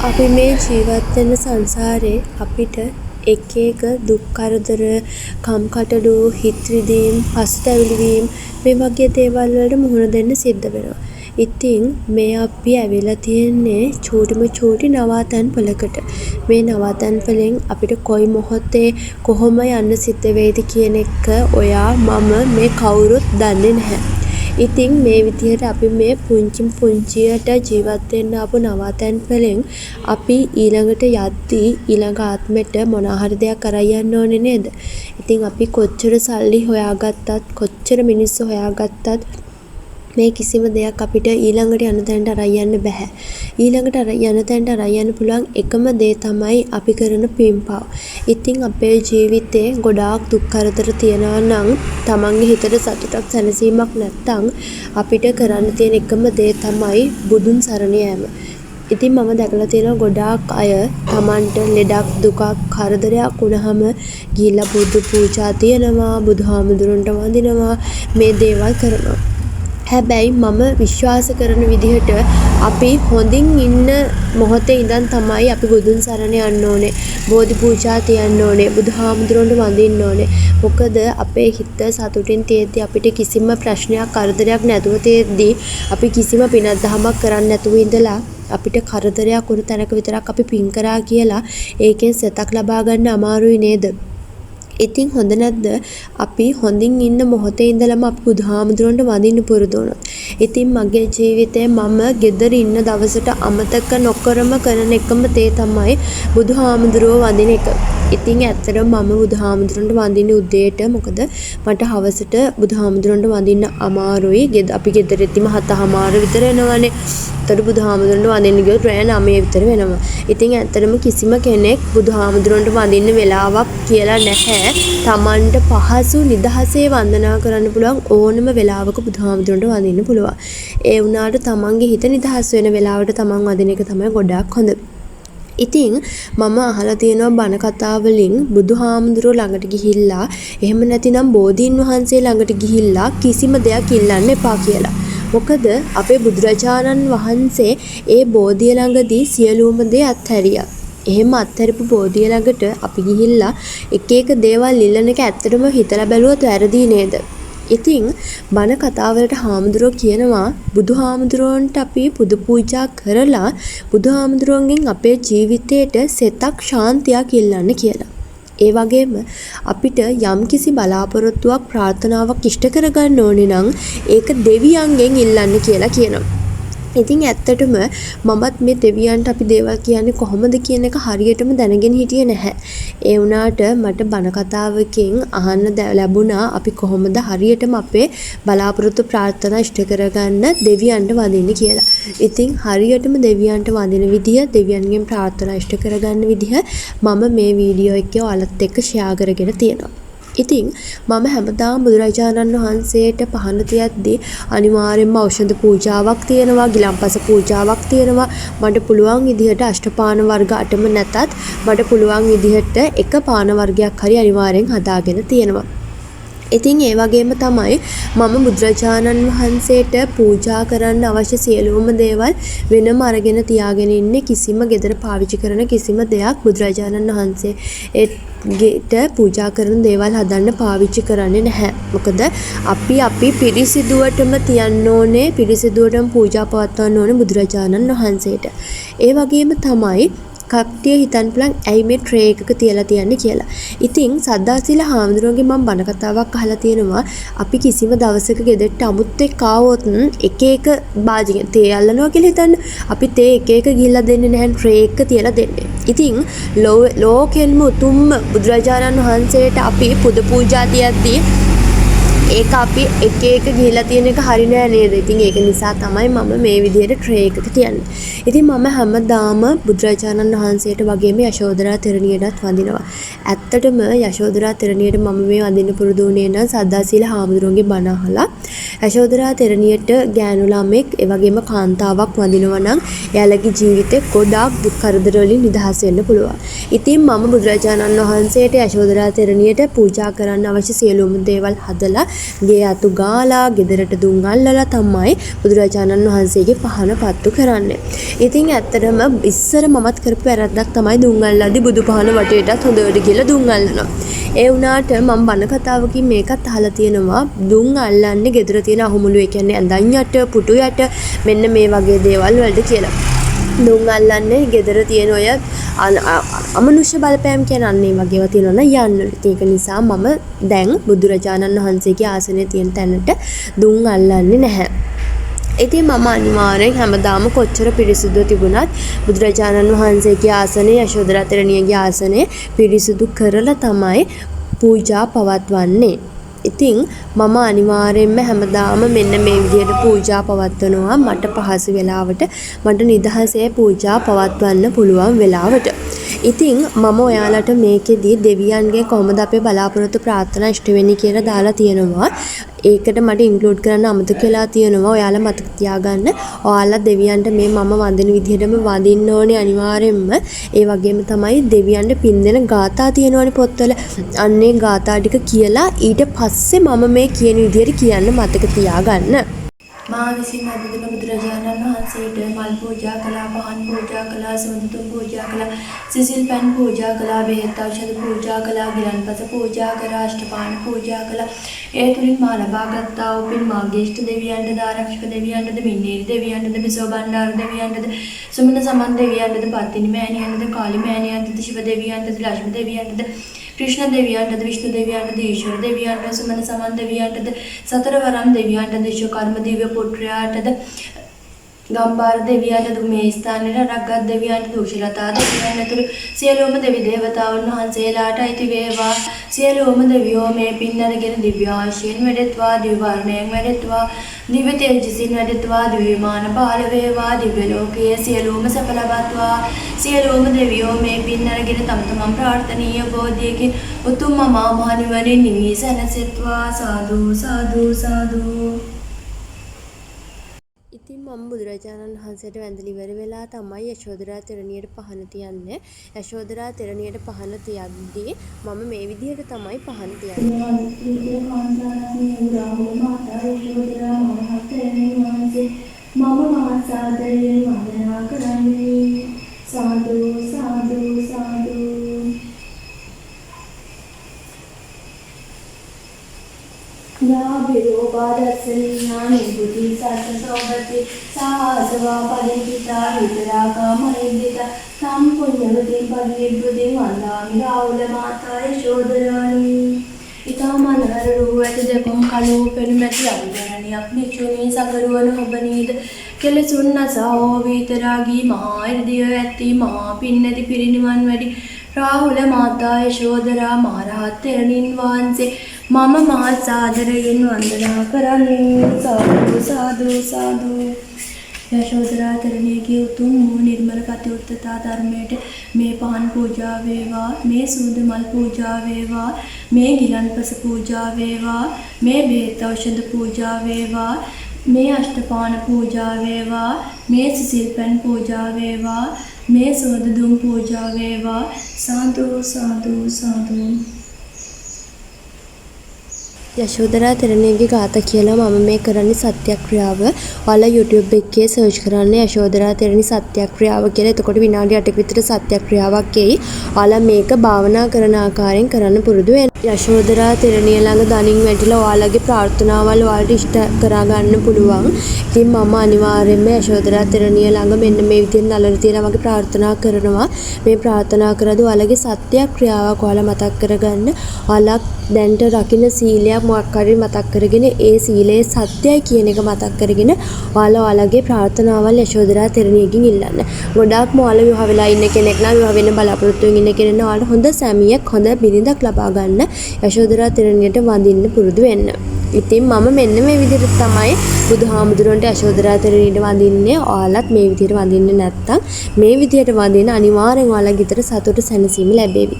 අපි මේ ජීවත් වෙන සංසාරේ අපිට එක එක දුක් කරදර, කම්කටොළු, හිත් රිදීම්, පසුතැවිලි වීම මේ වගේ දේවල් වලට මුහුණ දෙන්න සිද්ධ වෙනවා. ඉතින් මේ අපි ඇවිල්ලා තියෙන්නේ චූටි නවාතැන් පොලකට. මේ නවාතැන් වලින් අපිට කොයි මොහොතේ කොහොම යන්න සිද්ධ වෙයිද කියන එක ඔයා මම මේ කවුරුත් දන්නේ නැහැ. ඉතින් මේ විදිහට අපි මේ පුංචියට ජීවත් වෙන්න ආපු නවාතැන් වලින් අපි ඊළඟට යද්දී ඊළඟ ආත්මෙට මොනවා හරි දෙයක් අරන් යන්න ඕනේ නේද? ඉතින් අපි කොච්චර සල්ලි හොයාගත්තත් කොච්චර මිනිස්සු හොයාගත්තත් මේ කිසිම දෙයක් අපිට ඊළඟට යන තැනට අරන් යන්න බෑ. ඊළඟට යන තැනට අරන් යන්න පුළුවන් එකම දේ තමයි අපි කරන පින්පව්. ඉතින් අපේ ජීවිතේ ගොඩාක් දුක් කරදර තියනවා නම් තමන්ගේ හිතට සතුටක් සැනසීමක් නැත්තම් අපිට කරන්න තියෙන එකම දේ තමයි බුදුන් සරණ යෑම. ඉතින් මම දැකලා තියෙනවා ගොඩාක් අය තමන්ට ලෙඩක් දුකක් කරදරයක් වුණාම ගිහිල්ලා බුදු පූජා තියනවා, බුදුහාමුදුරන්ට වඳිනවා, මේ දේවල් කරනවා. හැබැයි මම විශ්වාස කරන විදිහට අපි හොඳින් ඉන්න මොහොතේ ඉඳන් තමයි අපි බුදුන් සරණ යන්න ඕනේ. බෝධි පූජා තියන්න ඕනේ. බුදුහාමුදුරන්ට වඳින්න ඕනේ. මොකද අපේ හිත සතුටින් තියෙද්දි අපිට කිසිම ප්‍රශ්නයක් කරදරයක් නැතුව තියෙද්දි අපි කිසිම පිනක් දහමක් කරන්නේ නැතුව ඉඳලා අපිට කරදරයක් වුණ තැනක විතරක් අපි පින් කරා කියලා ඒකෙන් සතක් ලබා ගන්න අමාරුයි නේද? ඉතින් හොඳ නැද්ද අපි හොඳින් ඉන්න මොහොතේ ඉඳලම අපි බුදුහාමුදුරන්ට වඳින්න පුරුදු වුණා. ඉතින් මගේ ජීවිතේ මම ගෙදර ඉන්න දවසට අමතක නොකරම කරන එකම දේ තමයි බුදුහාමුදුරුවෝ වඳින එක. ඉතින් ඇත්තටම මම බුදුහාමුදුරන්ට වඳින්නේ උදේට. මොකද මට හවසට බුදුහාමුදුරන්ට වඳින්න අමාරුයි. අපි ගෙදර ඉතින් 7:00 විතර එනවනේ. ඒතර බුදුහාමුදුරන්ට වඳින්න ගියොත් රෑ 9 විතර වෙනවා. ඉතින් ඇත්තටම කිසිම කෙනෙක් බුදුහාමුදුරන්ට වඳින්න වෙලාවක් කියලා නැහැ. තමන්ට පහසු නිදහසේ වන්දනා කරන්න පුළුවන් ඕනම වෙලාවක බුදුහාමුදුරන්ට වඳින්න පුළුවන්. ඒ වුණාට තමන්ගේ හිත නිදහස් වෙන වෙලාවට තමන් වදින එක තමයි ගොඩාක් හොඳ. ඉතින් මම අහලා තියෙනවා බණ කතා වලින් බුදුහාමුදුරුවෝ ළඟට ගිහිල්ලා එහෙම නැතිනම් බෝධීන් වහන්සේ ළඟට ගිහිල්ලා කිසිම දෙයක් ඉල්ලන්න එපා කියලා. මොකද අපේ බුදුරජාණන් වහන්සේ ඒ බෝධිය ළඟදී සියලුම දේ අත්හැරියා. එහෙම අත්හැරපු බෝධිය ළඟට අපි ගිහිල්ලා එක එක දේවල් ඉල්ලන එක ඇත්තටම හිතලා බැලුවොත් වැරදි නේද? ඉතින් බණ කතාවලට හාමුදුරුවෝ කියනවා බුදුහාමුදුරුවන්ට අපි පුදු පූජා කරලා බුදුහාමුදුරුවන්ගෙන් අපේ ජීවිතේට සෙතක් ශාන්තියක් ඉල්ලන්න කියලා. ඒ වගේම අපිට යම්කිසි බලාපොරොත්තුවක් ප්‍රාර්ථනාවක් ඉෂ්ට කරගන්න ඕනේ නම් ඒක දෙවියන්ගෙන් ඉල්ලන්න කියලා කියනවා. ඉතින් ඇත්තටම මමත් මේ දෙවියන්ට අපි දේවල් කියන්නේ කොහොමද කියන එක හරියටම දැනගෙන හිටියේ නැහැ. ඒ වුණාට මට බණ කතාවකින් අහන්න ලැබුණා අපි කොහොමද හරියටම අපේ බලාපොරොත්තු ප්‍රාර්ථනා ඉෂ්ට කරගන්න දෙවියන්ට වඳින්න කියලා. ඉතින් හරියටම දෙවියන්ට වඳින විදිය, දෙවියන්ගෙන් ප්‍රාර්ථනා ඉෂ්ට කරගන්න විදිහ මම මේ වීඩියෝ එකේ ඔයාලත් එක්ක ෂෙයා කරගෙන තියෙනවා. ඉතින් මම හැමදාම බුදුරජාණන් වහන්සේට පහන තියද්දී අනිවාර්යෙන්ම ඖෂධ පූජාවක් තියෙනවා, ගිලන්පස පූජාවක් තියෙනවා. මට පුළුවන් විදිහට අෂ්ටපාන වර්ග 8ම නැතත් මට පුළුවන් විදිහට එක පාන වර්ගයක් හරි අනිවාර්යෙන් හදාගෙන තියෙනවා. ඉතින් ඒ වගේම තමයි මම බුදුරජාණන් වහන්සේට පූජා කරන්න අවශ්‍ය සියලුම දේවල් වෙනම අරගෙන තියාගෙන ඉන්නේ. කිසිම ගෙදර පාවිච්චි කරන කිසිම දෙයක් බුදුරජාණන් වහන්සේට පූජා කරන දේවල් හදන්න පාවිච්චි කරන්නේ නැහැ. මොකද අපි පිරිසිදුවටම තියන්න ඕනේ, පිරිසිදුවටම පූජා පවත්වන්න ඕනේ බුදුරජාණන් වහන්සේට. ඒ වගේම තමයි කට්ටිය හිතන්න පුළුවන් ඇයි මේ ට්‍රේ එකක තියලා තියන්නේ කියලා. ඉතින් සද්දාසීල හාමුදුරුවන්ගේ මම බණ කතාවක් අහලා තියෙනවා අපි කිසිම දවසක ගෙදරට අමුත්තෙක් ආවොත් එක එක බාජිකෙන් තේ අල්ලනවා කියලා හිතන්න. අපි තේ එක එක ගිහිල්ලා දෙන්නේ නැහැ, ට්‍රේ එකක තියලා දෙන්නේ. ඉතින් ලෝකෙන්ම උතුම් බුදුරජාණන් වහන්සේට අපි පුද පූජා තියද්දී ඒක අපි එක එක ගිහිලා තියෙන එක හරි නෑ නේද? ඉතින් ඒක නිසා තමයි මම මේ විදිහට ට්‍රේ එකක තියන්නේ. ඉතින් මම හැමදාම බුදුරජාණන් වහන්සේට වගේම යශෝදරා තෙරණියටත් වඳිනවා. ඇත්තටම යශෝදරා තෙරණියට මම මේ වඳින්න පුරුදු වුණේ නම් සද්දාසීල හාමුදුරුවන්ගේ බණ අහලා. යශෝදරා තෙරණියට ගෑනු ළමෙක් ඒ වගේම කාන්තාවක් වඳිනවා නම් එයාලගේ ජීවිතේ ගොඩාක් දුක් කරදර වලින් නිදහස් වෙන්න පුළුවන්. ඉතින් මම බුදුරජාණන් වහන්සේට යශෝදරා තෙරණියට පූජා කරන්න අවශ්‍ය සියලුම දේවල් හදලා ගේ අතු ගාලා ගෙදරට දුම් අල්ලලා තමයි බුදුරජාණන් වහන්සේගේ පහන පත්තු කරන්නේ. ඉතින් ඇත්තටම ඉස්සර මමත් කරපු වැරද්දක් තමයි දුම් අල්ලද්දි බුදු පහන වටේටත් හොඳට ගිහලා දුම් අල්ලනවා. ඒ වුණාට මම බණ කතාවකින් මේකත් අහලා තියෙනවා දුම් අල්ලන්නේ ගෙදර තියෙන අහුමුළු ඒ කියන්නේ ඇඳන් යට පුටු යට මෙන්න මේ වගේ දේවල් වලට කියලා. දුම් අල්ලන්නේ ගෙදර තියෙන ඔය අමනුෂ්‍ය බලපෑම් කියන අන්නේ වගේව තියෙනවා යන්න. ඒක නිසා මම දැන් බුදුරජාණන් වහන්සේගේ ආසනයේ තියෙන තැනට දුම් අල්ලන්නේ නැහැ. ඉතින් මම අනිවාර්යෙන් හැමදාම කොච්චර පිරිසිදු තිබුණත් බුදුරජාණන් වහන්සේගේ ආසනයේ යශෝදරා තෙරණියගේ ආසනය පිරිසිදු කරලා තමයි පූජා පවත්වන්නේ. ඉතින් මම අනිවාර්යෙන්ම හැමදාම මෙන්න මේ විදිහට පූජා පවත්වනවා මට පහසු වෙලාවට මට නිදහසේ පූජා පවත්වන්න පුළුවන් වෙලාවට. ඉතින් මම ඔයාලට මේකෙදී දෙවියන්ගේ කොහොමද අපේ බලාපොරොත්තු ප්‍රාර්ථනා ඉෂ්ට වෙන්නේ කියලා දාලා තියෙනවා. ඒකට මට ඉන්ක්ලූඩ් කරන්න අමතක වෙලා තියෙනවා. ඔයාලා මතක තියාගන්න. ඔයාලා දෙවියන්ට මේ මම වඳින විදිහටම වඳින්න ඕනේ අනිවාර්යෙන්ම. ඒ වගේම තමයි දෙවියන්ට පින් දෙන ගාථා තියෙනවනේ පොත්වල. අන්නේ ගාථා ටික කියලා ඊට පස්සේ මම මේ කියන විදිහට කියන්න මතක තියාගන්න. මා විසින් අද දින බුදුරජාණන් වහන්සේට මල් පූජා කළා, පහන් පූජා කළා, සුන්දර පූජා කළා, සිසිල් පැන් පූජා කළා, බෙහෙත් ඖෂධ පූජා කළා, ගිලන්පස පූජා කරා, අෂ්ටපාන පූජා කළා. ඒ තුලින් මා ලබාගත්තා වූ පින් මාගේ ඉෂ්ට දෙවියන්ටද, ආරක්ෂක දෙවියන්ටද, මින්නේරි දෙවියන්ටද, බිසෝ බණ්ඩාර දෙවියන්ටද, සුමන සමන් දෙවියන්ටද, පත්තිනි මෑණියන්ටද, කාලි මෑණියන්ටද, ශිව දෙවියන්ටද, ලක්ෂ්මී දෙවියන්ටද, कृष्ण देवियांटद विष्णु देवियांटद ईश्वर देवियांटद सुमन समान देवियांटद सतरवरम देवियांटद विश्वकर्म दिव्य पुत्र्याटद गंबार देवियांटद මේ ස්ථානයේ රග්ගත් දෙවියන්ට දුෂලතා දෙවියන්ට සියලුම දෙවි දේවතාවුන් වහන්සේලාට අයිති වේවා. සියලුම දෙවියෝ මේ පින් අරගෙන දිව්‍ය ආශීර්වාදයෙන් වැඩෙත්වා, දිව්‍ය වර්ණයෙන් වැඩෙත්වා, දිව්‍ය තේජසින් වැඩෙත්වා, දිව්‍යමාන බාල වේවා, දිව්‍ය ලෝකයේ සියලුම සඵ ලබත්වා. සියලුම දෙවියෝ මේ පින් අරගෙන තම තමන් ප්‍රාර්ථනීය බෝධියකින් උතුම් මහා නිවනින් නිවී සැනසෙත්වා. සාදු සාදු සාදු. ඉතින් මම බුදුරජාණන් වහන්සේට වැඳලි ඉවර වෙලා තමයි යශෝදරා තෙරණියට පහන තියන්නේ. යශෝදරා තෙරණියට පහන තියද්දී මම මේ විදිහට තමයි පහන තියන්නේ. මම මහා සාදරයෙන් වන්දනා කරන්නේ. සාදු සාදු සාදු. යාබිරෝපාදස්සනීයානි බුද්ධි සත්සෝබති සාසවා පරිපිතා විතරාකා මහින්දිතා සම්පුඤ්ඤවති පරිබුද්ධි වන්දාමි රාහුල මාතා යශෝදරානි. ඉතාමනහර රූ ඇති දෙකොම් කලෝ පෙනුමැති අවිජනනියක් භික්ෂුණී සගරුවන ඔබ නීද කෙලෙසුන් නසාවෝ විතරාගී මහා ඉර්ධිය ඇති මහා පින්නැති පිරිනිවන් වැඩි රාහුල මාතා යශෝදරා මහරහත් තෙරණින් වහන්සේ මම මහත් සාදරයෙන් වන්දනා කරන්නේ. සාදු සාදු සාදු. යශෝදරා තෙරණියගේ උතුම් වූ නිර්මල කටයුත්තතා ධර්මයට මේ පහන් පූජා වේවා, මේ සූද මල් පූජා වේවා, මේ ගිලන්පස පූජා වේවා, මේ බෙහෙත් ඖෂධ පූජා වේවා, මේ අෂ්ටපාන පූජා වේවා, මේ සිසිල් පැන් පූජා වේවා, මේ සෝද දුම් පූජා වේවා. සාදු සාදු සාදු. යශෝදරා තෙරණියගේ ගාථා කියලා මම මේ කරන්නේ සත්‍යක්‍රියාව. ඔයාලා YouTube එකේ සර්ච් කරන්න යශෝදරා තෙරණි සත්‍යක්‍රියාව කියලා. එතකොට විනාඩි 8ක විතර සත්‍යක්‍රියාවක් එයි. ඔයාලා මේක භාවනා කරන ආකාරයෙන් කරන්න පුරුදු වෙන්න. යශෝදරා තෙරණිය ළඟ දණින් වැටිලා ඔයාලගේ ප්‍රාර්ථනාවල් ඔයාලට ඉෂ්ට කරගන්න පුළුවන්. ඉතින් මම අනිවාර්යයෙන්ම යශෝදරා තෙරණිය ළඟ මෙන්න මේ විදිහට නලර තියලා වගේ ප්‍රාර්ථනා කරනවා. මේ ප්‍රාර්ථනා කරද්දී ඔයාලගේ සත්‍යක්‍රියාවක් ඔයාලා මතක් කරගන්න. ඔයාලා දැන්ට රකින්න සීලයක් මොකක් හරි මතක් කරගෙන ඒ සීලයේ සත්‍යයි කියන එක මතක් කරගෙන ඔයාලගේ ප්‍රාර්ථනාවල් යශෝදරා තෙරණියගෙන් ඉල්ලන්න. ගොඩාක්ම ඔයාලා විවාහ වෙලා ඉන්න කෙනෙක් නම් විවාහ වෙන්න බලාපොරොත්තු වෙන ඉන්න කෙනෙක් නම් ඔයාලට හොඳ සැමියෙක් හොඳ බිරිඳක් ලබා ගන්න යශෝදරා තෙරණියට වඳින්න පුරුදු වෙන්න. ඉතින් මම මෙන්න මේ විදිහට තමයි බුදුහාමුදුරන්ට යශෝදරා තෙරණියට වඳින්නේ. ඔයාලත් මේ විදිහට වඳින්න නැත්නම් මේ විදිහට වඳින්න අනිවාර්යෙන් ඔයාලගේ හිතට සතුට සැනසීම ලැබෙවි.